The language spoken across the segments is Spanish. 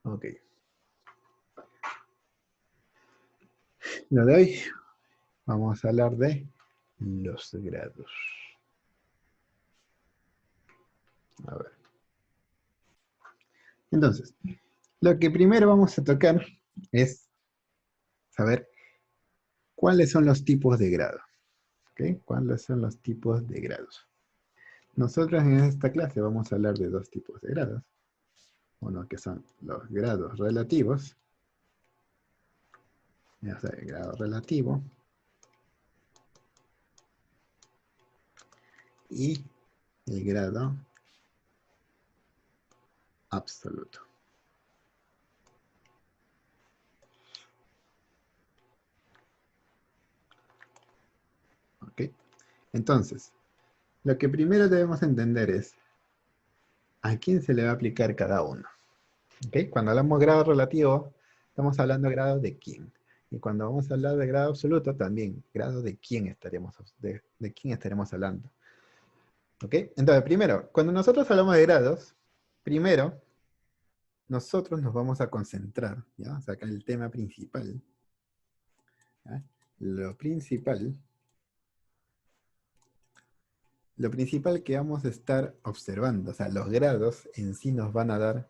Ok. Lo de hoy vamos a hablar de los grados. A ver. Entonces, lo que primero vamos a tocar es saber cuáles son los tipos de grado. ¿Ok? ¿Cuáles son los tipos de grados? Nosotros en esta clase vamos a hablar de dos tipos de grados. Uno que son los grados relativos. Ya sea, el grado relativo. Y el grado absoluto. ¿Ok? Entonces, lo que primero debemos entender es a quién se le va a aplicar cada uno. ¿Ok? Cuando hablamos de grado relativo, estamos hablando de grado de quién. Y cuando vamos a hablar de grado absoluto, también grado de quién de quién estaremos hablando. ¿Ok? Entonces, primero, cuando nosotros hablamos de grados, primero, nosotros nos vamos a concentrar, ¿ya? O sea, acá el tema principal, ¿ya? Lo principal que vamos a estar observando, o sea, los grados en sí nos van a dar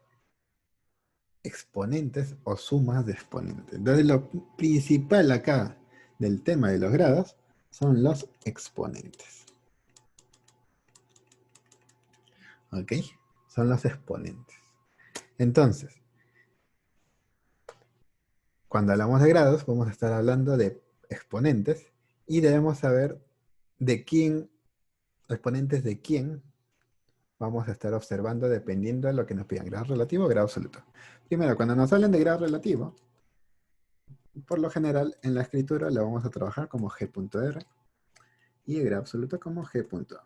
exponentes o sumas de exponentes. Entonces, lo principal acá del tema de los grados son los exponentes. ¿Ok? Son los exponentes. Entonces, cuando hablamos de grados, vamos a estar hablando de exponentes y debemos saber de quién, exponentes de quién vamos a estar observando dependiendo de lo que nos pidan, grado relativo o grado absoluto. Primero, cuando nos hablan de grado relativo, por lo general en la escritura lo vamos a trabajar como G.R y el grado absoluto como G.A.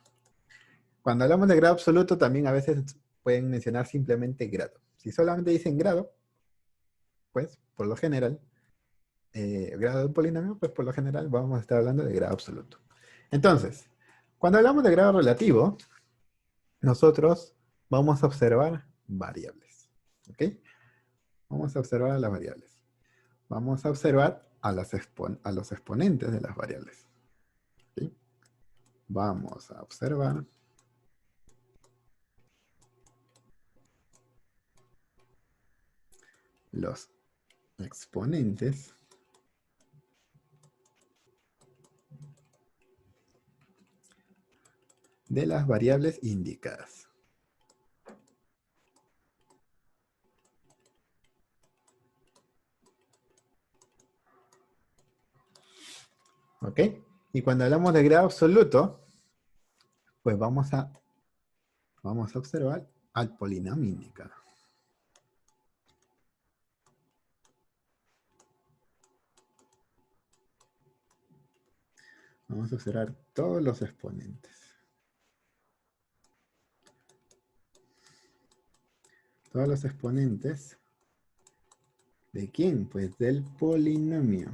Cuando hablamos de grado absoluto también a veces pueden mencionar simplemente grado. Si solamente dicen grado, pues por lo general, grado de un polinomio, pues por lo general vamos a estar hablando de grado absoluto. Entonces, cuando hablamos de grado relativo, nosotros vamos a observar variables. ¿Ok? Vamos a observar las variables. Vamos a observar a los exponentes de las variables. ¿Ok? Vamos a observar los exponentes de las variables indicadas. ¿Ok? Y cuando hablamos de grado absoluto, pues vamos a observar al polinomio indicado. Vamos a observar todos los exponentes. Todos los exponentes. ¿De quién? Pues del polinomio.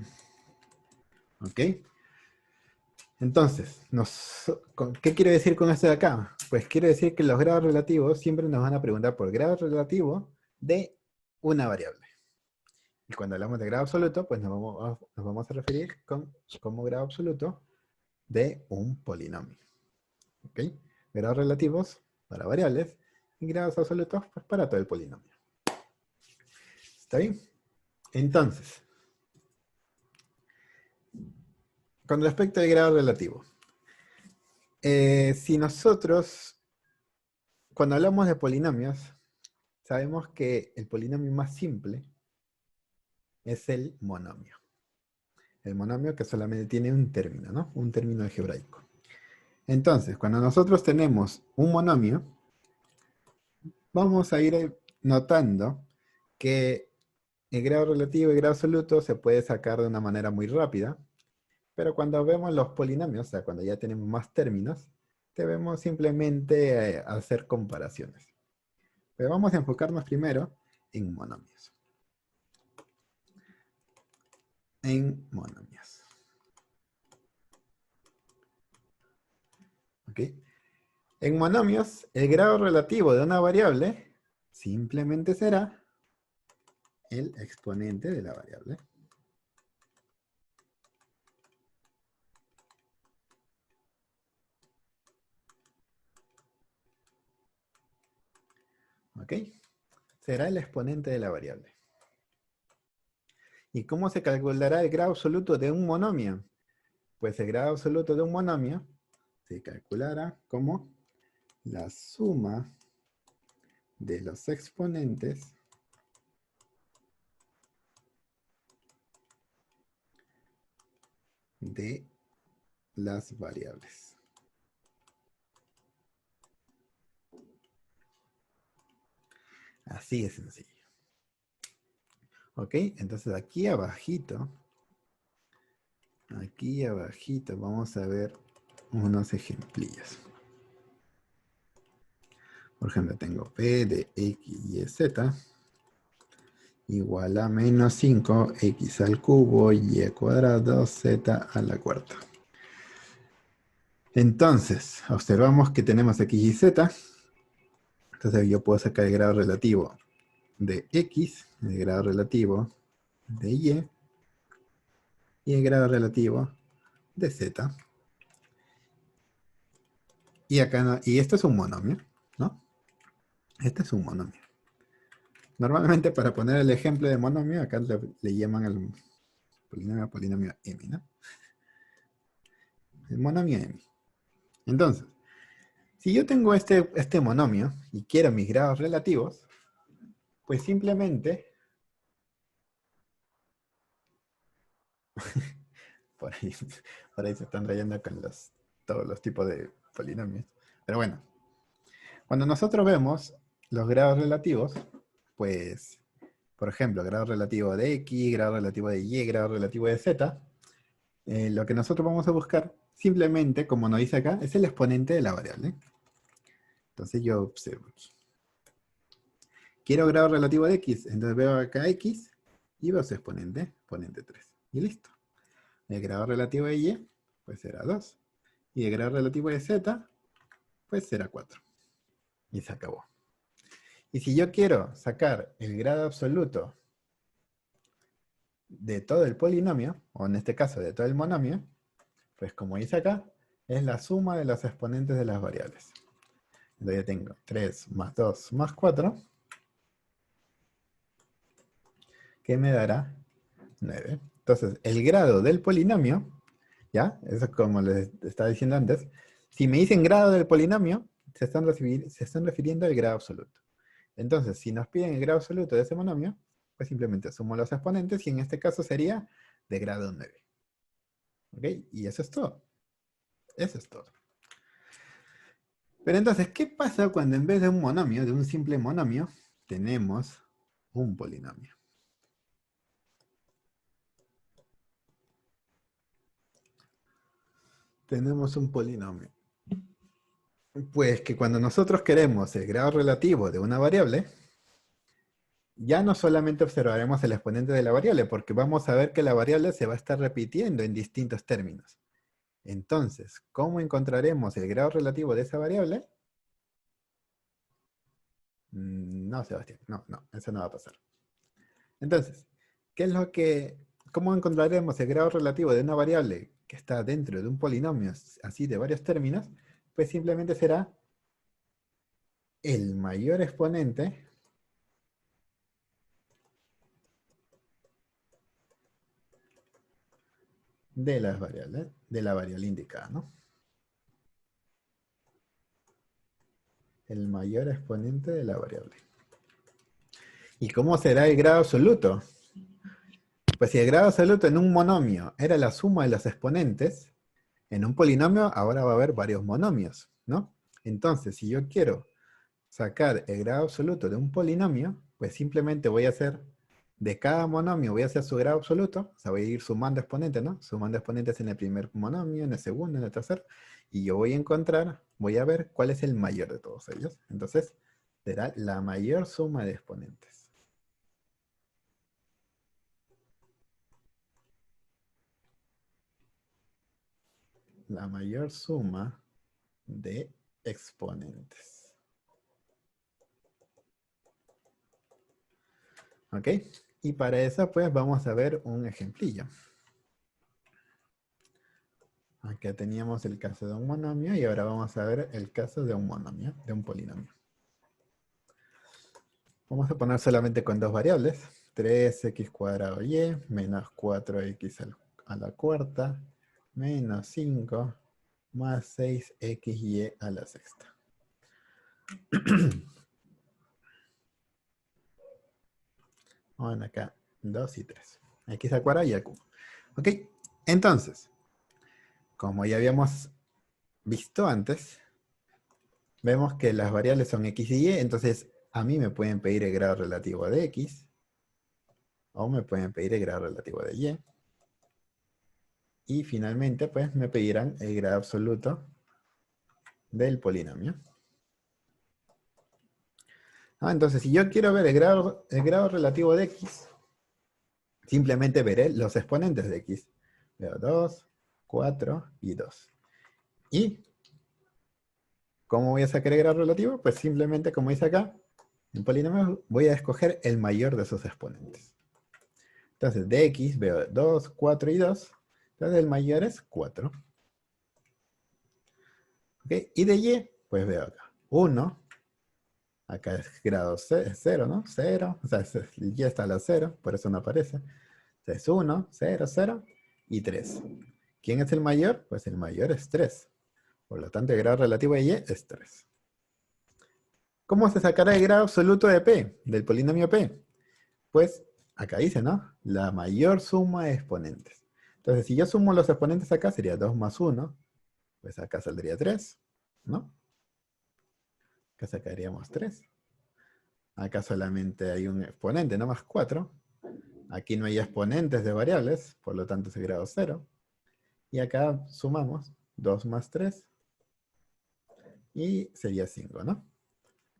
¿Ok? Entonces, ¿qué quiere decir con esto de acá? Pues quiere decir que los grados relativos siempre nos van a preguntar por grado relativo de una variable. Y cuando hablamos de grado absoluto, pues nos vamos a referir como grado absoluto de un polinomio. ¿Ok? Grados relativos para variables y grados absolutos pues, para todo el polinomio. ¿Está bien? Entonces, con respecto al grado relativo, si nosotros, cuando hablamos de polinomios, sabemos que el polinomio más simple es el monomio. El monomio que solamente tiene un término, ¿no? Un término algebraico. Entonces, cuando nosotros tenemos un monomio, vamos a ir notando que el grado relativo y el grado absoluto se puede sacar de una manera muy rápida, pero cuando vemos los polinomios, o sea, cuando ya tenemos más términos, debemos simplemente hacer comparaciones. Pero vamos a enfocarnos primero en monomios. En monomios. ¿Ok? En monomios, el grado relativo de una variable simplemente será el exponente de la variable. ¿Ok? Será el exponente de la variable. ¿Y cómo se calculará el grado absoluto de un monomio? Pues el grado absoluto de un monomio se calculará como la suma de los exponentes de las variables. Así de sencillo. ¿Ok? Entonces aquí abajito vamos a ver unos ejemplillos. Por ejemplo, tengo P de X y Z igual a menos 5 X al cubo Y cuadrado Z a la cuarta. Entonces, observamos que tenemos X y Z. Entonces yo puedo sacar el grado relativo de X, el grado relativo de y el grado relativo de Z. Y acá no, y esto es un monomio, ¿no? Este es un monomio. Normalmente para poner el ejemplo de monomio, acá le llaman al polinomio M, ¿no? El monomio M. Entonces, si yo tengo este monomio y quiero mis grados relativos, pues simplemente, por ahí, por ahí se están rayando con todos los tipos de polinomios. Pero bueno, cuando nosotros vemos los grados relativos, pues, por ejemplo, grado relativo de X, grado relativo de Y, grado relativo de Z, lo que nosotros vamos a buscar, simplemente, como nos dice acá, es el exponente de la variable. Entonces yo observo aquí. Quiero grado relativo de X, entonces veo acá X y veo su exponente, exponente 3. Y listo. El grado relativo de Y, pues será 2. Y el grado relativo de Z, pues será 4. Y se acabó. Y si yo quiero sacar el grado absoluto de todo el polinomio, o en este caso de todo el monomio, pues como dice acá, es la suma de los exponentes de las variables. Entonces yo tengo 3 más 2 más 4, que me dará 9. Entonces, el grado del polinomio, ¿ya? Eso es como les estaba diciendo antes. Si me dicen grado del polinomio, se están refiriendo al grado absoluto. Entonces, si nos piden el grado absoluto de ese monomio, pues simplemente sumo los exponentes y en este caso sería de grado 9. ¿Ok? Y eso es todo. Eso es todo. Pero entonces, ¿qué pasa cuando en vez de un monomio, de un simple monomio, tenemos un polinomio? Tenemos un polinomio. Pues que cuando nosotros queremos el grado relativo de una variable, ya no solamente observaremos el exponente de la variable, porque vamos a ver que la variable se va a estar repitiendo en distintos términos. Entonces, ¿cómo encontraremos el grado relativo de esa variable? No, Sebastián, no, eso no va a pasar. Entonces, ¿cómo encontraremos el grado relativo de una variable que está dentro de un polinomio así de varios términos? Pues simplemente será el mayor exponente de las variables, de la variable indicada, ¿no? El mayor exponente de la variable. ¿Y cómo será el grado absoluto? Pues si el grado absoluto en un monomio era la suma de los exponentes, en un polinomio ahora va a haber varios monomios, ¿no? Entonces, si yo quiero sacar el grado absoluto de un polinomio, pues simplemente voy a hacer, de cada monomio voy a hacer su grado absoluto, o sea, voy a ir sumando exponentes, ¿no? Sumando exponentes en el primer monomio, en el segundo, en el tercer, y yo voy a encontrar, voy a ver cuál es el mayor de todos ellos. Entonces, será la mayor suma de exponentes. La mayor suma de exponentes. ¿Ok? Y para eso, pues, vamos a ver un ejemplillo. Acá teníamos el caso de un monomio y ahora vamos a ver el caso de un monomio, de un polinomio. Vamos a poner solamente con dos variables. 3x cuadrado y menos 4x a la cuarta menos 5 más 6xy a la sexta. Bueno, acá 2 y 3. X al cuadrado y al cubo. Ok, entonces, como ya habíamos visto antes, vemos que las variables son x y y, entonces a mí me pueden pedir el grado relativo de x, o me pueden pedir el grado relativo de y. Y finalmente, pues, me pedirán el grado absoluto del polinomio. Entonces, si yo quiero ver el grado relativo de x, simplemente veré los exponentes de x. Veo 2, 4 y 2. ¿Y cómo voy a sacar el grado relativo? Pues simplemente, como dice acá, en polinomio voy a escoger el mayor de sus exponentes. Entonces, de x veo 2, 4 y 2. Entonces, el mayor es 4. ¿Ok? Y de y, pues veo acá 1. Acá es grado 0, ¿no? 0. O sea, el y está a la 0, por eso no aparece. Entonces, 1, 0, 0 y 3. ¿Quién es el mayor? Pues el mayor es 3. Por lo tanto, el grado relativo de y es 3. ¿Cómo se sacará el grado absoluto de P, del polinomio P? Pues acá dice, ¿no? La mayor suma de exponentes. Entonces, si yo sumo los exponentes acá, sería 2 más 1. Pues acá saldría 3, ¿no? Acá sacaríamos 3. Acá solamente hay un exponente, no más 4. Aquí no hay exponentes de variables, por lo tanto es el grado 0. Y acá sumamos 2 más 3 y sería 5, ¿no?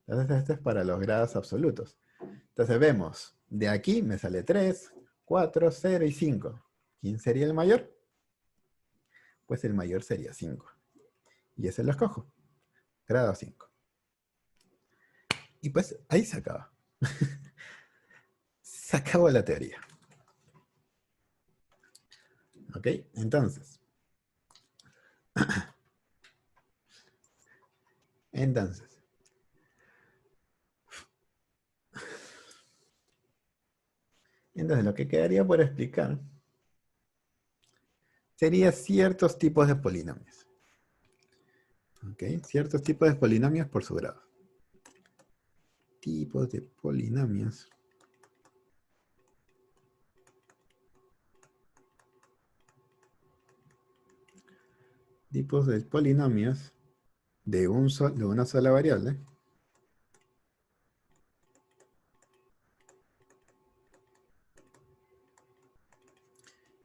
Entonces este es para los grados absolutos. Entonces vemos, de aquí me sale 3, 4, 0 y 5. ¿Quién sería el mayor? Pues el mayor sería 5. Y ese lo escojo, grado 5. Y pues ahí se acaba. Se acabó la teoría. ¿Ok? Entonces, entonces, lo que quedaría por explicar sería ciertos tipos de polinomios. ¿Ok? Ciertos tipos de polinomios por su grado. Tipos de polinomios. Tipos de polinomios de una sola variable.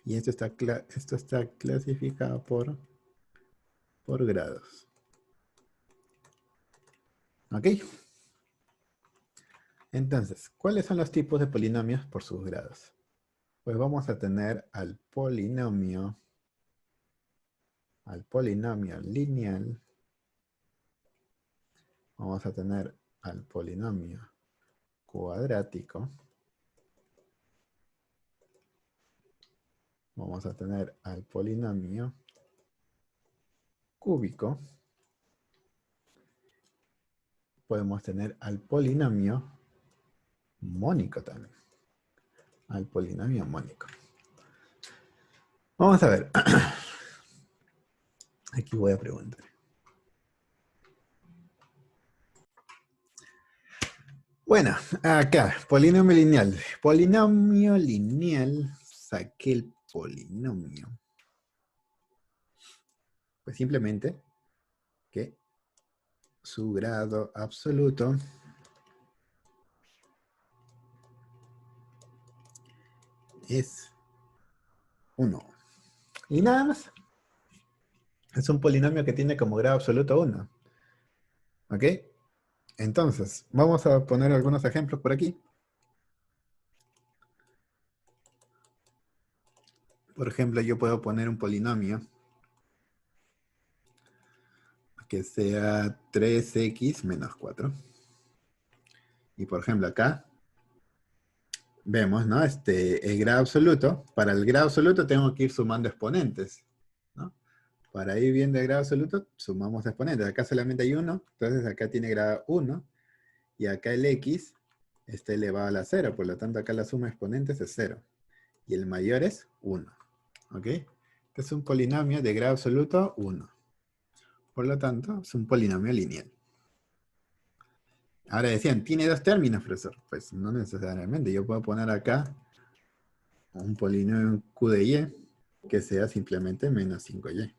Y esto está clasificado por grados. ¿Ok? Entonces, ¿cuáles son los tipos de polinomios por sus grados? Pues vamos a tener al polinomio lineal. Vamos a tener al polinomio cuadrático. Vamos a tener al polinomio cúbico. Podemos tener al polinomio mónico también. Al polinomio mónico. Vamos a ver. Aquí voy a preguntar. Bueno, acá, polinomio lineal. Polinomio lineal, saqué el polinomio. Pues simplemente que su grado absoluto es 1. Y nada más. Es un polinomio que tiene como grado absoluto 1. ¿Ok? Entonces, vamos a poner algunos ejemplos por aquí. Por ejemplo, yo puedo poner un polinomio que sea 3x menos 4. Y por ejemplo acá vemos, ¿no? El grado absoluto. Para el grado absoluto tengo que ir sumando exponentes, ¿no? Para ir viendo el grado absoluto, sumamos exponentes. Acá solamente hay uno, entonces acá tiene grado 1, y acá el x está elevado a la 0, por lo tanto acá la suma de exponentes es 0. Y el mayor es 1, ¿ok? Este es un polinomio de grado absoluto 1. Por lo tanto, es un polinomio lineal. Ahora decían, ¿tiene dos términos, profesor? Pues no necesariamente. Yo puedo poner acá un polinomio q de y que sea simplemente menos 5y.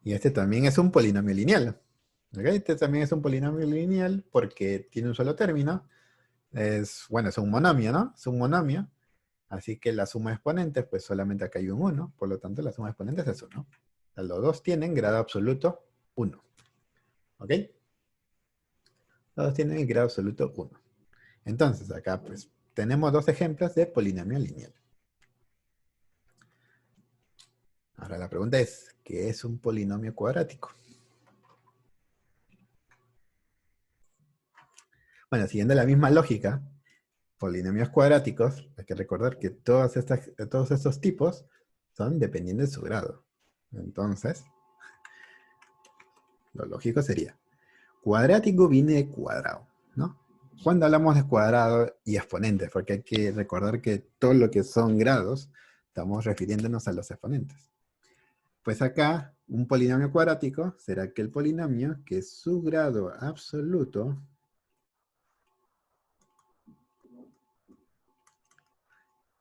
Y este también es un polinomio lineal. ¿Ok? Este también es un polinomio lineal porque tiene un solo término. Bueno, es un monomio, ¿no? Es un monomio. Así que la suma de exponentes, pues solamente acá hay un 1. Por lo tanto, la suma de exponentes es 1. O sea, los dos tienen grado absoluto 1. ¿Ok? Los dos tienen el grado absoluto 1. Entonces, acá pues tenemos dos ejemplos de polinomio lineal. Ahora la pregunta es, ¿qué es un polinomio cuadrático? Bueno, siguiendo la misma lógica, polinomios cuadráticos, hay que recordar que todos estos tipos son dependiendo de su grado. Entonces, lo lógico sería, cuadrático viene de cuadrado, ¿no? Cuando hablamos de cuadrado y exponentes, porque hay que recordar que todo lo que son grados, estamos refiriéndonos a los exponentes. Pues acá, un polinomio cuadrático será aquel polinomio que su grado absoluto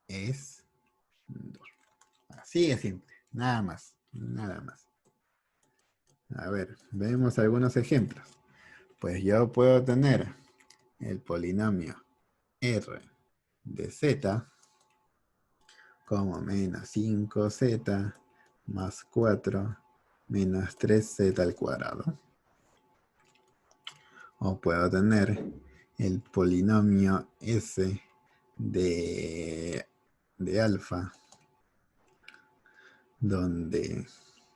es 2. Así de simple, nada más, nada más. A ver, vemos algunos ejemplos. Pues yo puedo tener el polinomio r de z como menos 5z más 4 menos 3z al cuadrado. O puedo tener el polinomio s de alfa, donde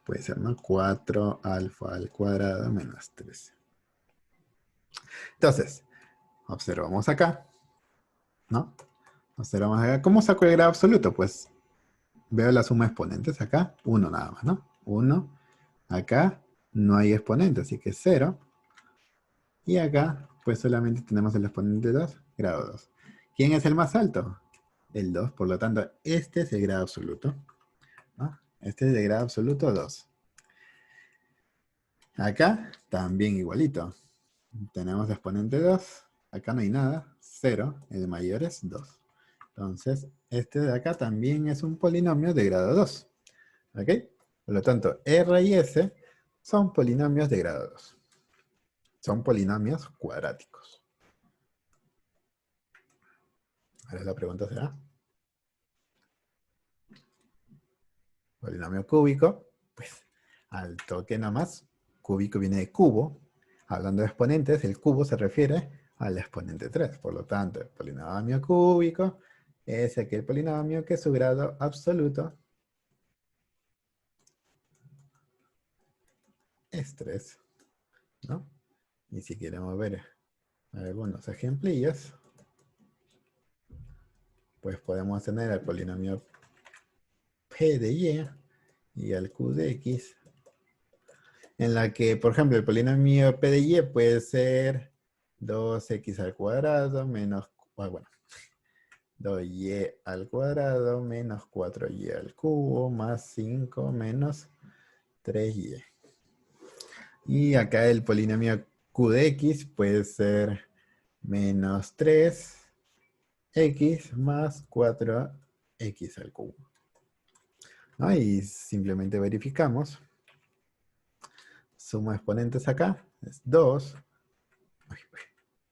puede ser, ¿no? 4 alfa al cuadrado menos 13. Entonces, observamos acá, ¿no? Observamos acá. ¿Cómo saco el grado absoluto? Pues veo la suma de exponentes acá, 1 nada más, ¿no? 1. Acá no hay exponente, así que 0. Y acá, pues solamente tenemos el exponente 2, grado 2. ¿Quién es el más alto? El 2, por lo tanto, este es el grado absoluto, ¿no? Este es de grado absoluto 2. Acá también igualito. Tenemos exponente 2. Acá no hay nada. 0. El mayor es 2. Entonces, este de acá también es un polinomio de grado 2. ¿Ok? Por lo tanto, R y S son polinomios de grado 2. Son polinomios cuadráticos. Ahora la pregunta será, polinomio cúbico, pues al toque nada más, cúbico viene de cubo. Hablando de exponentes, el cubo se refiere al exponente 3. Por lo tanto, el polinomio cúbico es aquel polinomio que su grado absoluto es 3, ¿no? Y si queremos ver algunos ejemplillos, pues podemos tener el polinomio P de y el Q de X, en la que, por ejemplo, el polinomio P de Y puede ser 2x al cuadrado menos, bueno, 2y al cuadrado menos 4y al cubo más 5 menos 3y. Y acá el polinomio Q de X puede ser menos 3x más 4x al cubo. ¿No? Y simplemente verificamos. Suma exponentes acá es 2.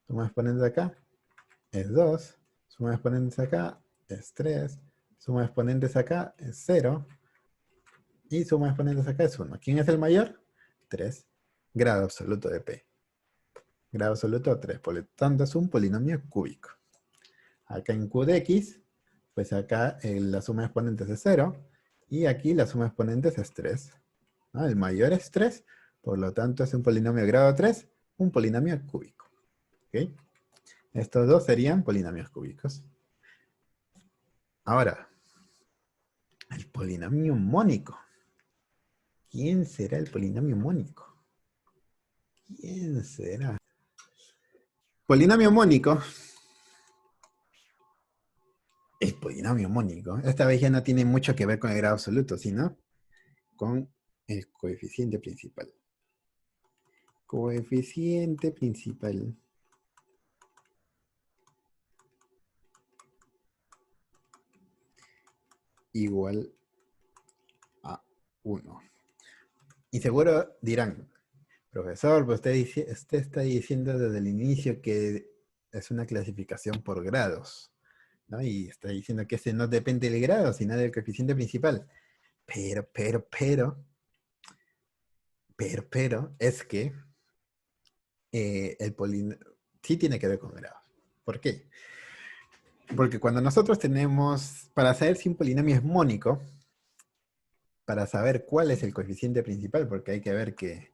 Suma exponentes acá es 2. Suma exponentes acá es 3. Suma exponentes acá es 0. Y suma exponentes acá es 1. ¿Quién es el mayor? 3. Grado absoluto de P. Grado absoluto 3. Por lo tanto es un polinomio cúbico. Acá en Q de X, pues acá la suma de exponentes es 0. Y aquí la suma de exponentes es 3. ¿No? El mayor es 3. Por lo tanto es un polinomio de grado 3. Un polinomio cúbico. ¿Ok? Estos dos serían polinomios cúbicos. Ahora, el polinomio mónico. ¿Quién será el polinomio mónico? ¿Quién será? Polinomio mónico. El polinomio mónico. Esta vez ya no tiene mucho que ver con el grado absoluto, sino con el coeficiente principal. Coeficiente principal. Igual a 1. Y seguro dirán, profesor, pues usted está diciendo desde el inicio que es una clasificación por grados, ¿no? Y está diciendo que ese no depende del grado, sino del coeficiente principal. Pero, es que el polinomio sí tiene que ver con grados. ¿Por qué? Porque cuando nosotros tenemos, para saber si un polinomio es mónico, para saber cuál es el coeficiente principal, porque hay que ver que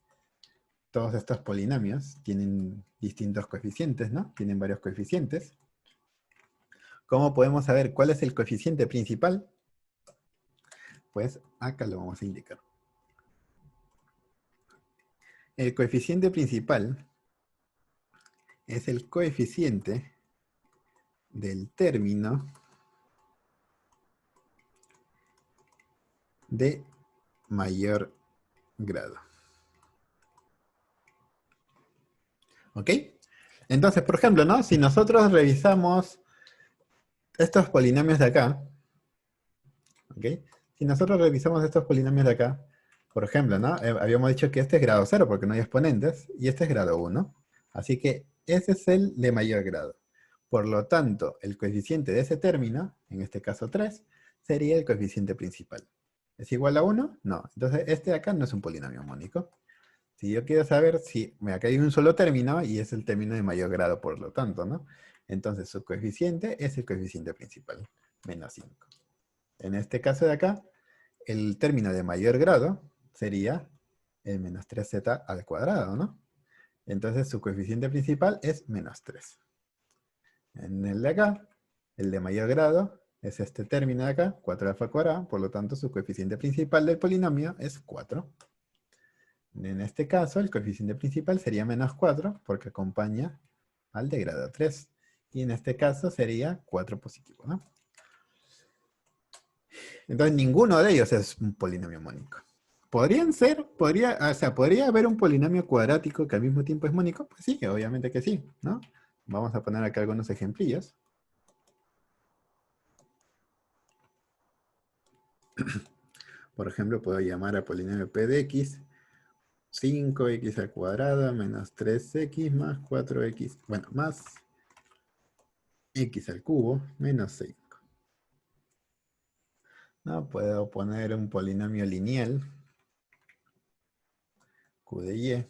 todos estos polinomios tienen distintos coeficientes, ¿no? Tienen varios coeficientes. ¿Cómo podemos saber cuál es el coeficiente principal? Pues acá lo vamos a indicar. El coeficiente principal es el coeficiente del término de mayor grado. ¿Ok? Entonces, por ejemplo, ¿no? Si nosotros revisamos estos polinomios de acá, ¿ok? Si nosotros revisamos estos polinomios de acá, por ejemplo, ¿no? Habíamos dicho que este es grado 0 porque no hay exponentes, y este es grado 1. Así que ese es el de mayor grado. Por lo tanto, el coeficiente de ese término, en este caso 3, sería el coeficiente principal. ¿Es igual a 1? No. Entonces, este de acá no es un polinomio mónico. Si yo quiero saber si acá hay un solo término y es el término de mayor grado, por lo tanto, ¿no? Entonces, su coeficiente es el coeficiente principal, menos 5. En este caso de acá, el término de mayor grado sería el menos 3z al cuadrado, ¿no? Entonces su coeficiente principal es menos 3. En el de acá, el de mayor grado es este término de acá, 4 alfa cuadrado, por lo tanto su coeficiente principal del polinomio es 4. En este caso, el coeficiente principal sería menos 4 porque acompaña al de grado 3. Y en este caso sería 4 positivo, ¿no? Entonces ninguno de ellos es un polinomio mónico. ¿Podrían ser? ¿Podría haber un polinomio cuadrático que al mismo tiempo es mónico? Pues sí, obviamente que sí, ¿no? Vamos a poner acá algunos ejemplillos. Por ejemplo, puedo llamar a polinomio p de x 5x al cuadrado menos 3x más 4x, bueno, más x al cubo menos 5. ¿No? Puedo poner un polinomio lineal q de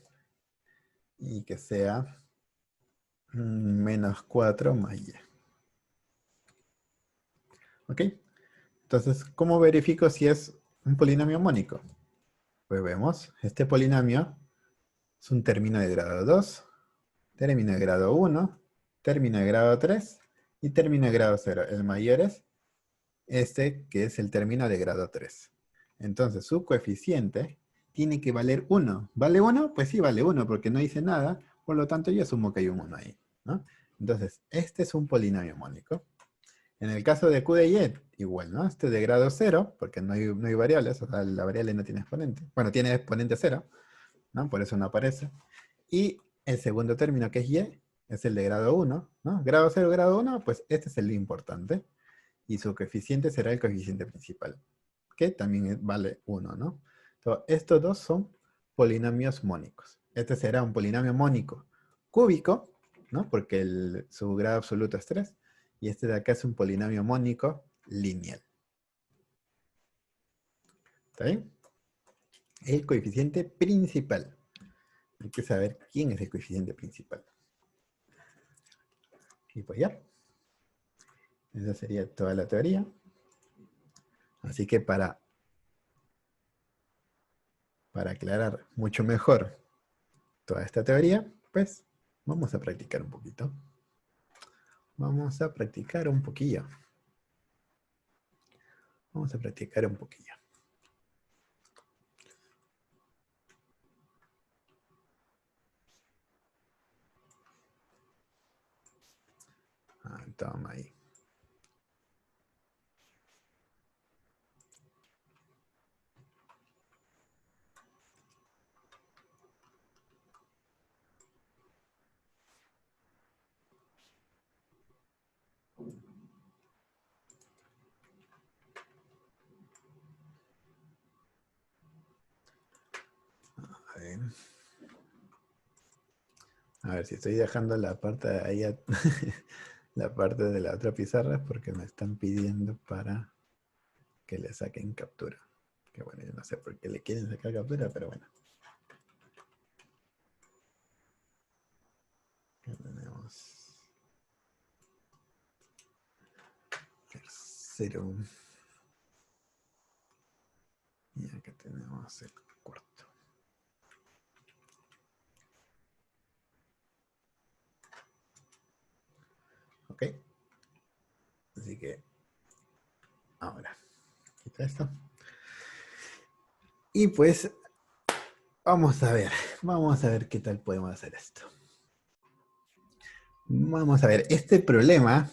y que sea menos 4 más y. ¿Ok? Entonces, ¿cómo verifico si es un polinomio mónico? Pues vemos, este polinomio es un término de grado 2, término de grado 1, término de grado 3 y término de grado 0. El mayor es este, que es el término de grado 3. Entonces, su coeficiente tiene que valer 1. ¿Vale 1? Pues sí, vale 1, porque no dice nada, por lo tanto yo asumo que hay un 1 ahí, ¿no? Entonces, este es un polinomio mónico. En el caso de Q de Y, igual, ¿no? Este de grado 0, porque no hay variables, o sea, la variable no tiene exponente. Bueno, tiene exponente 0, ¿no? Por eso no aparece. Y el segundo término, que es Y, es el de grado 1, ¿no? Grado 0, grado 1, pues este es el importante. Y su coeficiente será el coeficiente principal, que también vale 1, ¿no? Entonces, estos dos son polinomios mónicos. Este será un polinomio mónico cúbico, ¿no? Porque su grado absoluto es 3. Y este de acá es un polinomio mónico lineal. ¿Está bien? El coeficiente principal. Hay que saber quién es el coeficiente principal. Y pues ya. Esa sería toda la teoría. Así que para aclarar mucho mejor toda esta teoría, pues vamos a practicar un poquito. Vamos a practicar un poquillo. Vamos a practicar un poquillo. Ah, toma ahí. A ver. A ver si estoy dejando la parte de ahí, la parte de la otra pizarra es porque me están pidiendo para que le saquen captura. Que bueno, yo no sé por qué le quieren sacar captura, pero bueno. Acá tenemos tercero. Y acá tenemos el cuarto. Ok. Así que ahora, quita esto. Y pues vamos a ver qué tal podemos hacer esto. Vamos a ver, este problema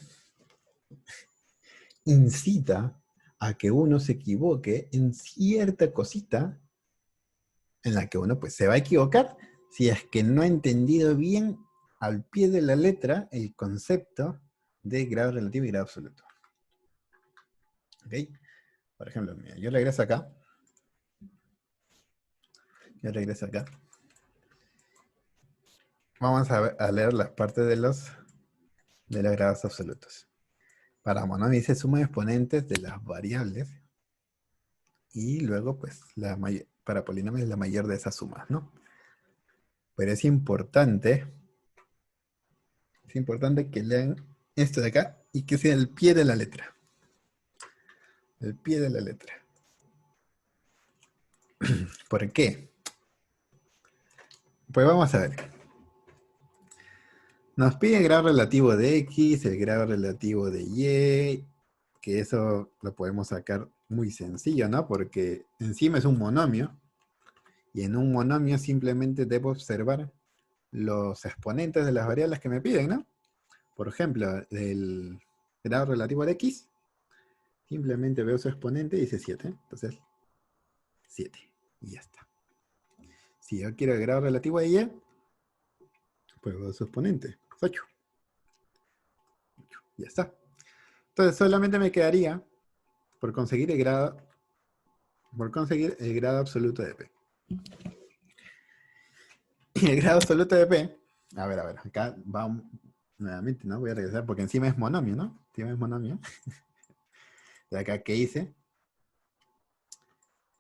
incita a que uno se equivoque en cierta cosita en la que uno pues se va a equivocar si es que no ha entendido bien al pie de la letra el concepto de grado relativo y grado absoluto. ¿Ok? Por ejemplo, mira, yo regreso acá. Vamos a leer las partes de los grados absolutos. Para monomios dice suma de exponentes de las variables y luego pues para polinomios es la mayor de esas sumas, ¿no? Pero es importante que lean esto de acá y que sea el pie de la letra. El pie de la letra. ¿Por qué? Pues vamos a ver. Nos pide el grado relativo de X, el grado relativo de Y, que eso lo podemos sacar muy sencillo, ¿no? Porque encima es un monomio, y en un monomio simplemente debo observar los exponentes de las variables que me piden, ¿no? Por ejemplo, el grado relativo de X, simplemente veo su exponente y dice 7, entonces 7, y ya está. Si yo quiero el grado relativo de Y, pues veo su exponente, 8. Ya está. Entonces solamente me quedaría por conseguir el grado absoluto de P. Y el grado absoluto de P, a ver, acá vamos nuevamente, ¿no? Voy a regresar porque encima es monomio, ¿no? Encima es monomio. De acá, ¿qué hice?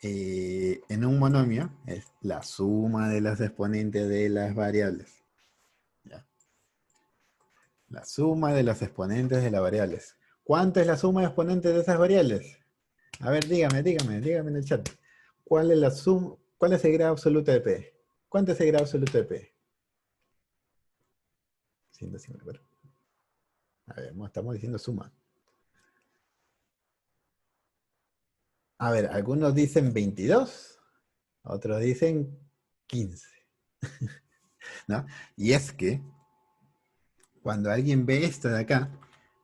En un monomio es la suma de los exponentes de las variables. ¿Ya? La suma de los exponentes de las variables. ¿Cuánto es la suma de exponentes de esas variables? A ver, dígame en el chat. ¿Cuál es la suma? ¿Cuál es el grado absoluto de P? ¿Cuánto es el grado absoluto de P? 154. A ver, estamos diciendo suma. A ver, algunos dicen 22, otros dicen 15. ¿No? Y es que cuando alguien ve esto de acá,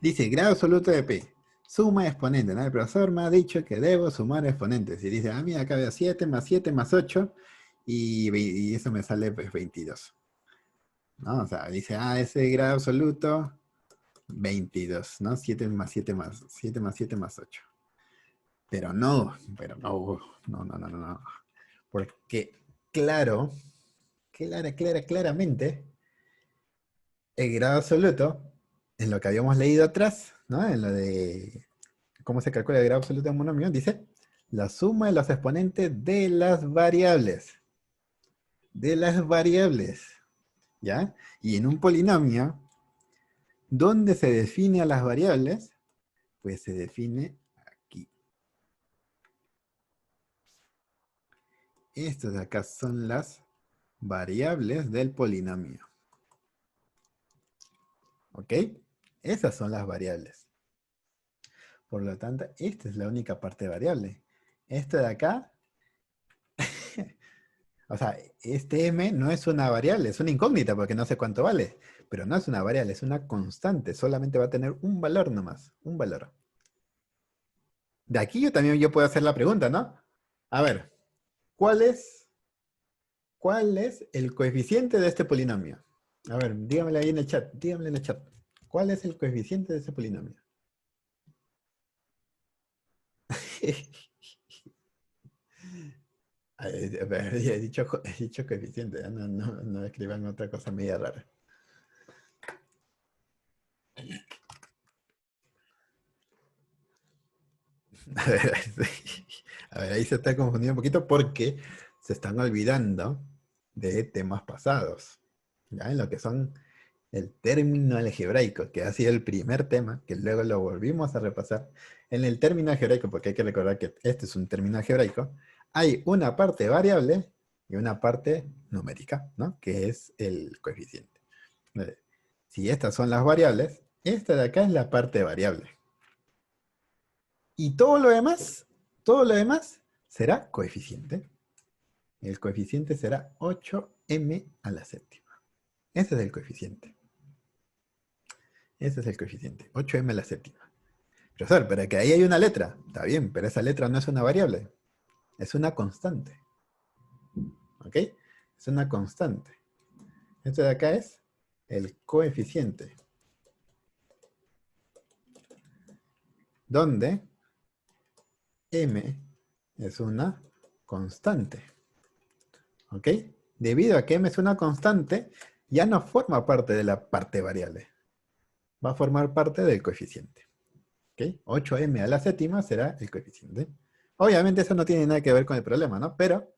dice grado absoluto de P, suma exponente, ¿no? El profesor me ha dicho que debo sumar exponentes. Y dice, ah, mira, acá veo 7 más 8, y eso me sale pues 22. ¿No? O sea, dice, ah, ese grado absoluto, 22, ¿no? 7 más 7 más 7 más 8. Pero no, no. Porque, claramente, el grado absoluto, en lo que habíamos leído atrás, ¿no? En lo de cómo se calcula el grado absoluto de un monomio, dice la suma de los exponentes de las variables. De las variables, ¿ya? Y en un polinomio, ¿dónde se define a las variables? Pues se define aquí. Estas de acá son las variables del polinomio. ¿Ok? Esas son las variables. Por lo tanto, esta es la única parte variable. Esto de acá, o sea, este m no es una variable, es una incógnita porque no sé cuánto vale. Pero no es una variable, es una constante. Solamente va a tener un valor nomás, un valor. De aquí yo puedo hacer la pregunta, ¿no? A ver, ¿cuál cuál es el coeficiente de este polinomio? A ver, dígamelo ahí en el chat, dígamelo en el chat. ¿Cuál es el coeficiente de ese polinomio? A ver, ya he dicho coeficiente, ¿eh? No escriban otra cosa media rara. A ver, a ver, ahí se está confundiendo un poquito porque se están olvidando de temas pasados, ¿ya? En lo que son el término algebraico, que ha sido el primer tema, que luego lo volvimos a repasar. En el término algebraico, porque hay que recordar que este es un término algebraico, hay una parte variable y una parte numérica, ¿no? Que es el coeficiente. Si estas son las variables, esta de acá es la parte variable. Y todo lo demás será coeficiente. El coeficiente será 8m a la séptima. Ese es el coeficiente. Ese es el coeficiente, 8m a la séptima. Profesor, pero que ahí hay una letra. Está bien, pero esa letra no es una variable. Es una constante. ¿Ok? Es una constante. Esto de acá es el coeficiente. Donde m es una constante. ¿Ok? Debido a que m es una constante, ya no forma parte de la parte variable. Va a formar parte del coeficiente. ¿Ok? 8m a la séptima será el coeficiente. Obviamente eso no tiene nada que ver con el problema, ¿no? Pero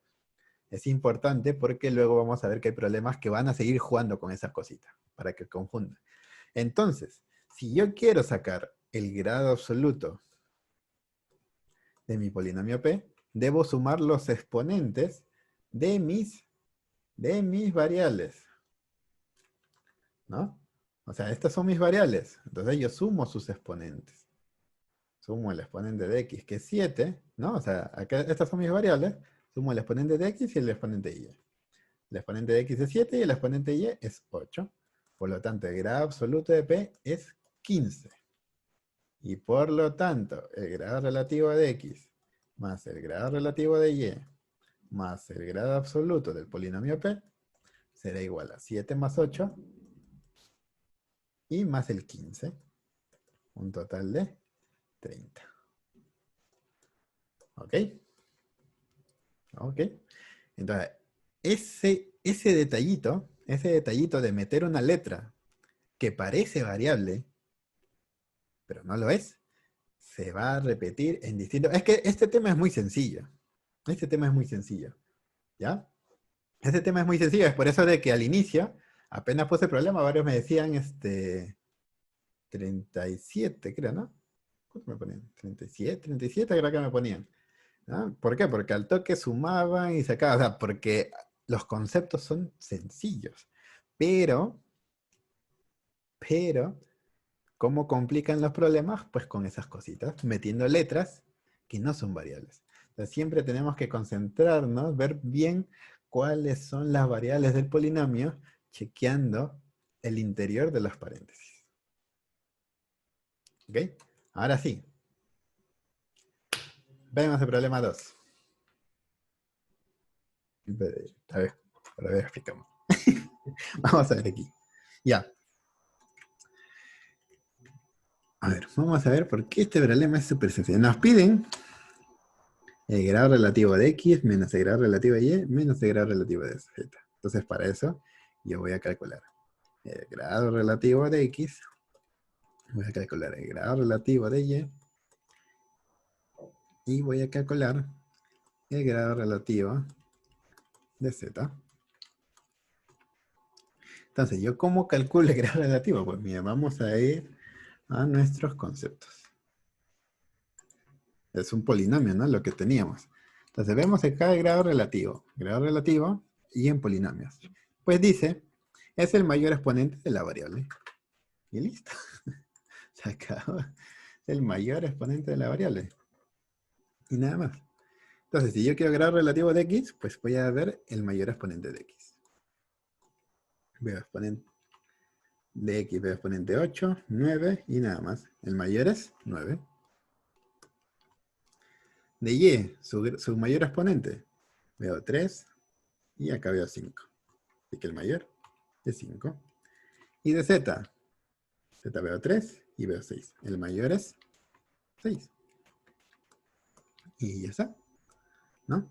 es importante porque luego vamos a ver que hay problemas que van a seguir jugando con esas cositas, para que confundan. Entonces, si yo quiero sacar el grado absoluto de mi polinomio P, debo sumar los exponentes de mis variables, ¿no? O sea, estas son mis variables. Entonces yo sumo sus exponentes. Sumo el exponente de x, que es 7, ¿no? O sea, acá estas son mis variables. Sumo el exponente de x y el exponente de y. El exponente de x es 7 y el exponente de y es 8. Por lo tanto, el grado absoluto de P es 15. Y por lo tanto, el grado relativo de x más el grado relativo de y más el grado absoluto del polinomio P será igual a 7 más 8 y más el 15. Un total de 30. ¿Ok? ¿Ok? Entonces, ese detallito de meter una letra que parece variable, pero no lo es, se va a repetir en distintos... Es que este tema es muy sencillo. Este tema es muy sencillo. ¿Ya? Este tema es muy sencillo. Es por eso de que al inicio, apenas puse el problema, varios me decían 37, creo, ¿no? ¿Cuánto me ponían? 37 creo que me ponían. ¿No? ¿Por qué? Porque al toque sumaban y sacaban. O sea, porque los conceptos son sencillos. Pero, ¿cómo complican los problemas? Pues con esas cositas, metiendo letras que no son variables. Entonces siempre tenemos que concentrarnos, ver bien cuáles son las variables del polinomio, chequeando el interior de los paréntesis. ¿Ok? Ahora sí. Vemos el problema 2. A ver, explicamos. Vamos a ver aquí. Ya. A ver, vamos a ver por qué este problema es súper sencillo. Nos piden el grado relativo de x menos el grado relativo de y menos el grado relativo de z. Entonces, para eso, yo voy a calcular el grado relativo de x, voy a calcular el grado relativo de y voy a calcular el grado relativo de z. Entonces, ¿yo cómo calculo el grado relativo? Pues mira, vamos a ir a nuestros conceptos. Es un polinomio, ¿no? Lo que teníamos. Entonces, vemos acá el grado relativo y en polinomios. Pues dice, es el mayor exponente de la variable. Y listo. Se acabó. el mayor exponente de la variable. Y nada más. Entonces, si yo quiero grado relativo de x, pues voy a ver el mayor exponente de x. Veo exponente de x, veo exponente 8, 9 y nada más. El mayor es 9. De y, su mayor exponente, veo 3 y acá veo 5. Así que el mayor es 5. Y de z, z veo 3 y veo 6. El mayor es 6. Y ya está, ¿no?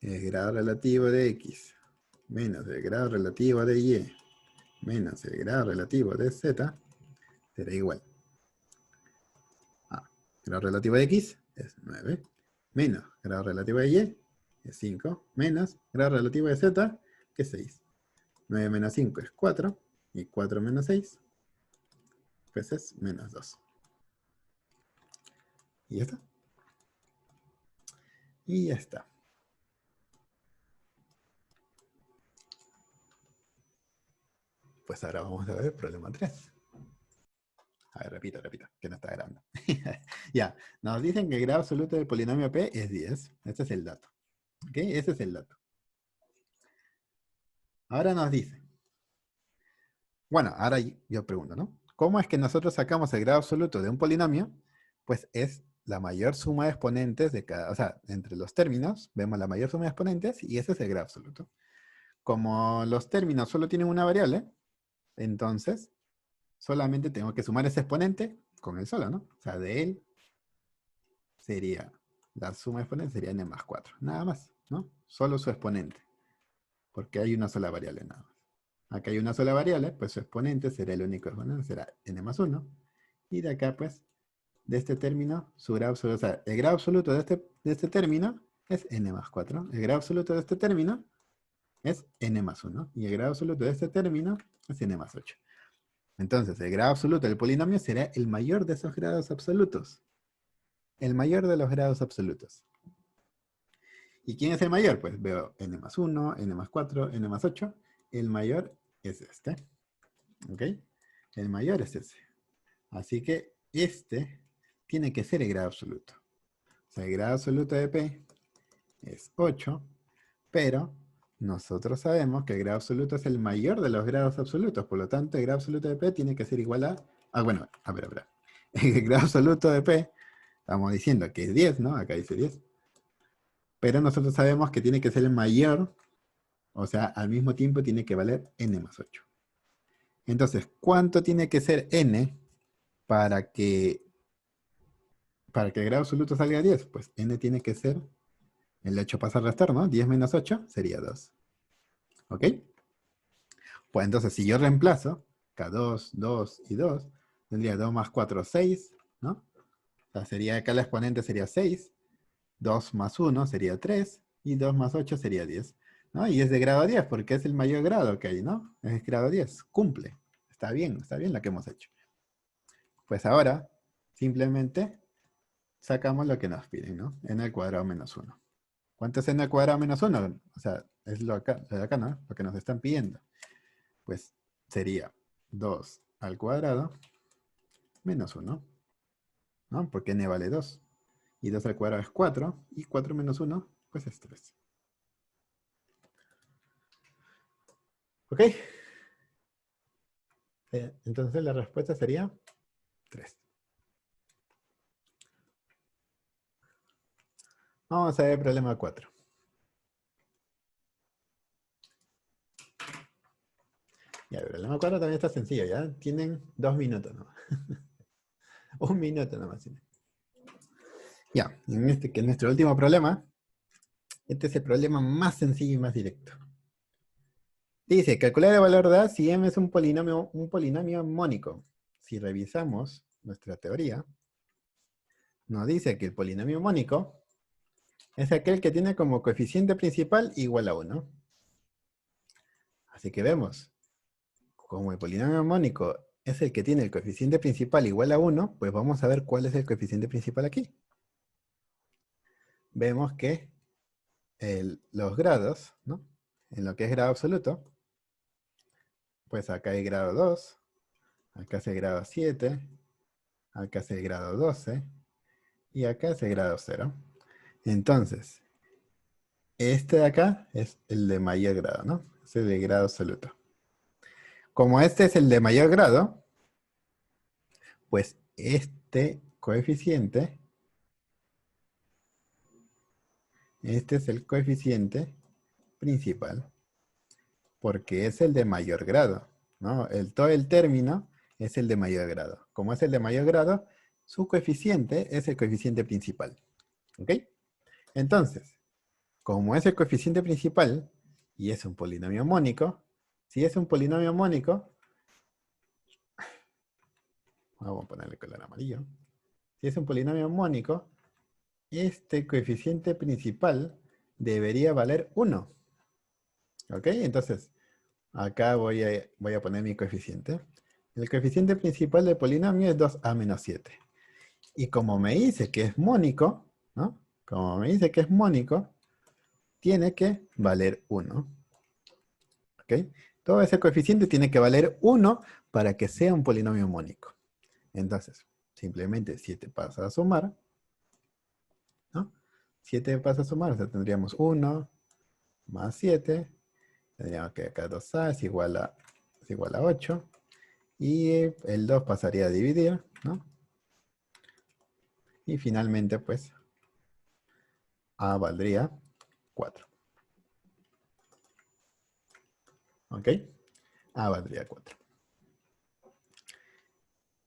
El grado relativo de x menos el grado relativo de y menos el grado relativo de z será igual a grado relativo de x es 9 menos grado relativo de y es 5 menos grado relativo de z que es 6. 9 menos 5 es 4 y 4 menos 6 pues es menos 2. Y ya está. Y ya está. Pues ahora vamos a ver problema 3. A ver, repito, que no está grabando. Ya, nos dicen que el grado absoluto del polinomio P es 10. Este es el dato. ¿Ok? Ese es el dato. Ahora nos dice. Bueno, ahora yo pregunto, ¿no? ¿Cómo es que nosotros sacamos el grado absoluto de un polinomio? Pues es la mayor suma de exponentes de cada, o sea, entre los términos, vemos la mayor suma de exponentes y ese es el grado absoluto. Como los términos solo tienen una variable, entonces solamente tengo que sumar ese exponente con el solo, ¿no? O sea, de él sería, la suma de exponentes sería n más 4, nada más, ¿no? Solo su exponente, porque hay una sola variable nada más. Acá hay una sola variable, pues su exponente será el único exponente, será n más 1. Y de acá, pues, de este término, su grado absoluto, o sea, el grado absoluto de este término es n más 4. El grado absoluto de este término es n más 1. Y el grado absoluto de este término es n más 8. Entonces, el grado absoluto del polinomio será el mayor de esos grados absolutos. El mayor de los grados absolutos. ¿Y quién es el mayor? Pues veo n más 1, n más 4, n más 8. El mayor es este. ¿Ok? El mayor es ese. Así que este tiene que ser el grado absoluto. O sea, el grado absoluto de P es 8, pero nosotros sabemos que el grado absoluto es el mayor de los grados absolutos. Por lo tanto, el grado absoluto de P tiene que ser igual a... Ah, bueno, a ver. El grado absoluto de P, estamos diciendo que es 10, ¿no? Acá dice 10. Pero nosotros sabemos que tiene que ser el mayor, o sea, al mismo tiempo tiene que valer n más 8. Entonces, ¿cuánto tiene que ser n para que el grado absoluto salga a 10? Pues n tiene que ser, el 8 pasa a restar, ¿no? 10 menos 8 sería 2. ¿Ok? Pues entonces, si yo reemplazo K2, 2 y 2, tendría 2 más 4, 6, ¿no? O sea, sería, acá la exponente sería 6, 2 más 1 sería 3, y 2 más 8 sería 10. ¿No? Y es de grado 10, porque es el mayor grado que hay, ¿no? Es grado 10, cumple. Está bien lo que hemos hecho. Pues ahora, simplemente sacamos lo que nos piden, ¿no? N al cuadrado menos 1. ¿Cuánto es n al cuadrado menos 1? O sea, es lo de acá, ¿no? Lo que nos están pidiendo. Pues sería 2 al cuadrado menos 1, ¿no? Porque n vale 2. Y 2 al cuadrado es 4. Y 4 menos 1, pues es 3. ¿Ok? Entonces la respuesta sería 3. Vamos a ver el problema 4. Ya, el problema 4 también está sencillo, ¿ya? Tienen 2 minutos nomás. 1 minuto nomás. Ya, en nuestro último problema, este es el problema más sencillo y más directo. Dice, calcular el valor de A si M es un polinomio mónico. Si revisamos nuestra teoría, nos dice que el polinomio mónico es aquel que tiene como coeficiente principal igual a 1. Así que vemos, como el polinomio mónico es el que tiene el coeficiente principal igual a 1, pues vamos a ver cuál es el coeficiente principal aquí. Vemos que los grados, ¿no? En lo que es grado absoluto, pues acá hay grado 2, acá es el grado 7, acá es el grado 12 y acá es el grado 0. Entonces, este de acá es el de mayor grado, ¿no? Es el de grado absoluto. Como este es el de mayor grado, pues este coeficiente, este es el coeficiente principal, porque es el de mayor grado, ¿no? Todo el término es el de mayor grado. Como es el de mayor grado, su coeficiente es el coeficiente principal. ¿Ok? Entonces, como es el coeficiente principal y es un polinomio mónico, si es un polinomio mónico, vamos a ponerle color amarillo. Si es un polinomio mónico, este coeficiente principal debería valer 1. ¿Ok? Entonces, acá voy a poner mi coeficiente. El coeficiente principal del polinomio es 2a menos 7. Y como me dice que es mónico, ¿no? Como me dice que es mónico, tiene que valer 1. ¿Ok? Todo ese coeficiente tiene que valer 1 para que sea un polinomio mónico. Entonces, simplemente 7 pasa a sumar, ¿no? 7 pasa a sumar, o sea, tendríamos 1 más 7. Tendríamos que acá 2a es igual a 8. Y el 2 pasaría a dividir, ¿no? Y finalmente, pues, a valdría 4. ¿Ok? A valdría 4.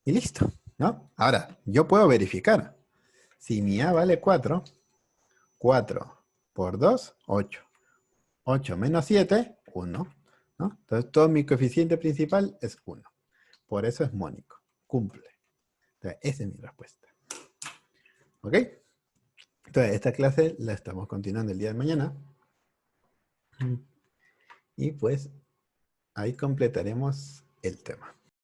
Y listo, ¿no? Ahora, yo puedo verificar. Si mi A vale 4, 4 por 2, 8. 8 menos 7, 1. ¿No? Entonces, todo mi coeficiente principal es 1. Por eso es mónico. Cumple. Entonces, esa es mi respuesta. ¿Ok? Entonces, esta clase la estamos continuando el día de mañana. Y pues, ahí completaremos el tema.